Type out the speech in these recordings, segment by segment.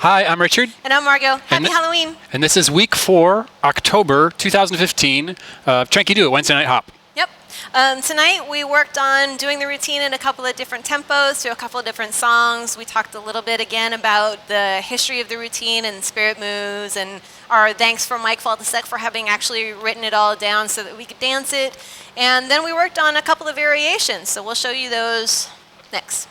Hi, I'm Richard. And I'm Margot. Happy Halloween. And this is week 4, October 2015, Tranky Doo, Wednesday Night Hop. Yep. Tonight we worked on doing the routine in a couple of different tempos to a couple of different songs. We talked a little bit again about the history of the routine and spirit moves, and our thanks for Mike Faltasek for having actually written it all down so that we could dance it. And then we worked on a couple of variations, so we'll show you those next.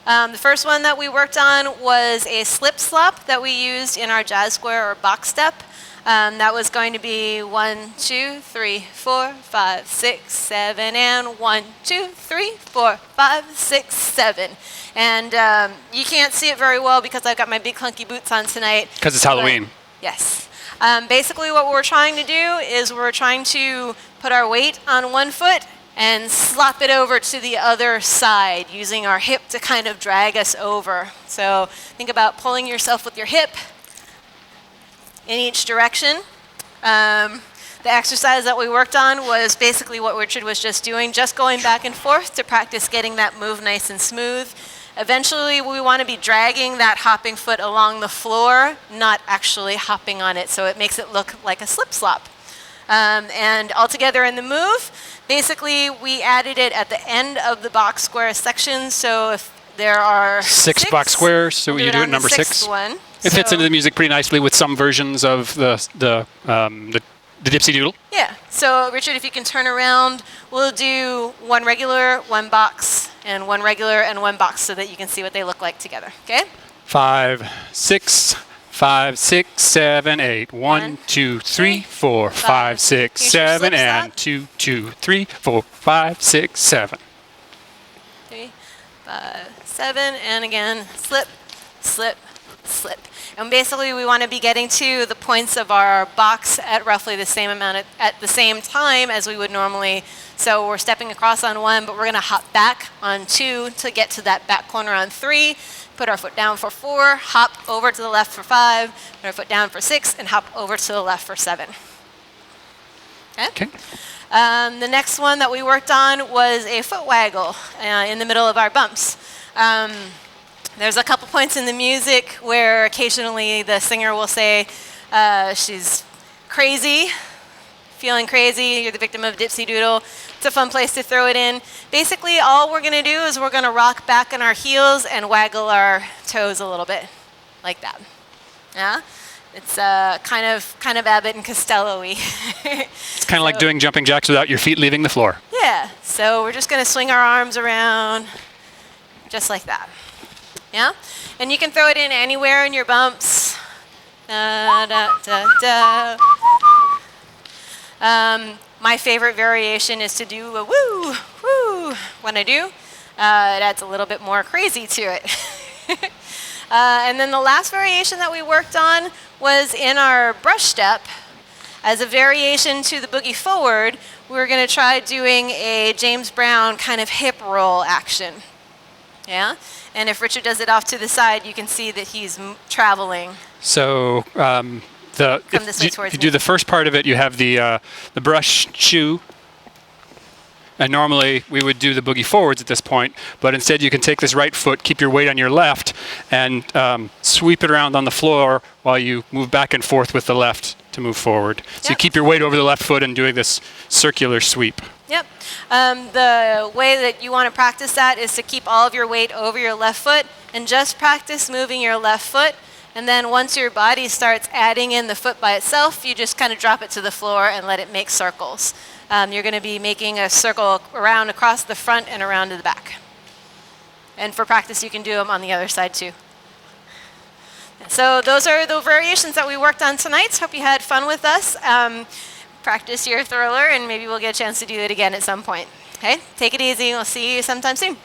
The first one that we worked on was a slip slop that we used in our jazz square or box step. That was going to be 1, 2, 3, 4, 5, 6, 7, and 1, 2, 3, 4, 5, 6, 7. And you can't see it very well because I've got my big clunky boots on tonight. Because it's Halloween. Yes. Basically what we're trying to do is we're trying to put our weight on one foot and slop it over to the other side using our hip to kind of drag us over. So think about pulling yourself with your hip in each direction. The exercise that we worked on was basically what Richard was just doing, just going back and forth to practice getting that move nice and smooth. Eventually, we want to be dragging that hopping foot along the floor, not actually hopping on it, so it makes it look like a slip slop. And altogether in the move, basically we added it at the end of the box square section, so if there are six box squares, so you do it number 6. It fits into the music pretty nicely with some versions of the Dipsy Doodle. Yeah. So Richard, if you can turn around, we'll do one regular, one box, and one regular and one box so that you can see what they look like together. Okay? 5, 6, 5, 6, 7, 8. 1, 2, 3, 4, 5, 6, 7, and 2, 2, 3, 4, 5, 6, 7. 3, 5, 7, and again, slip, slip, slip. And basically we want to be getting to the points of our box at roughly the same amount at the same time as we would normally. So we're stepping across on 1, but we're going to hop back on 2 to get to that back corner on 3. Put our foot down for 4, hop over to the left for 5, put our foot down for 6, and hop over to the left for 7. Okay? The next one that we worked on was a foot waggle in the middle of our bumps. There's a couple points in the music where occasionally the singer will say she's crazy, feeling crazy, you're the victim of Dipsy Doodle. It's a fun place to throw it in. Basically, all we're going to do is we're going to rock back on our heels and waggle our toes a little bit, like that. Yeah? It's kind of Abbott and Costello-y. It's kind of like doing jumping jacks without your feet leaving the floor. Yeah. So we're just going to swing our arms around, just like that. Yeah? And you can throw it in anywhere in your bumps. Da, da, da, da. My favorite variation is to do a woo, woo. When I do, it adds a little bit more crazy to it. And then the last variation that we worked on was in our brush step. As a variation to the boogie forward, we were going to try doing a James Brown kind of hip roll action. Yeah? And if Richard does it off to the side, you can see that he's traveling. So if you do the first part of it, you have the brush shoe. And normally we would do the boogie forwards at this point, but instead you can take this right foot, keep your weight on your left, and sweep it around on the floor while you move back and forth with the left to move forward. So you keep your weight over the left foot and doing this circular sweep. Yep. The way that you want to practice that is to keep all of your weight over your left foot and just practice moving your left foot. And then once your body starts adding in the foot by itself, you just kind of drop it to the floor and let it make circles. You're going to be making a circle around across the front and around to the back. And for practice, you can do them on the other side too. So those are the variations that we worked on tonight. Hope you had fun with us. Practice your thriller, and maybe we'll get a chance to do it again at some point. Okay? Take it easy. We'll see you sometime soon.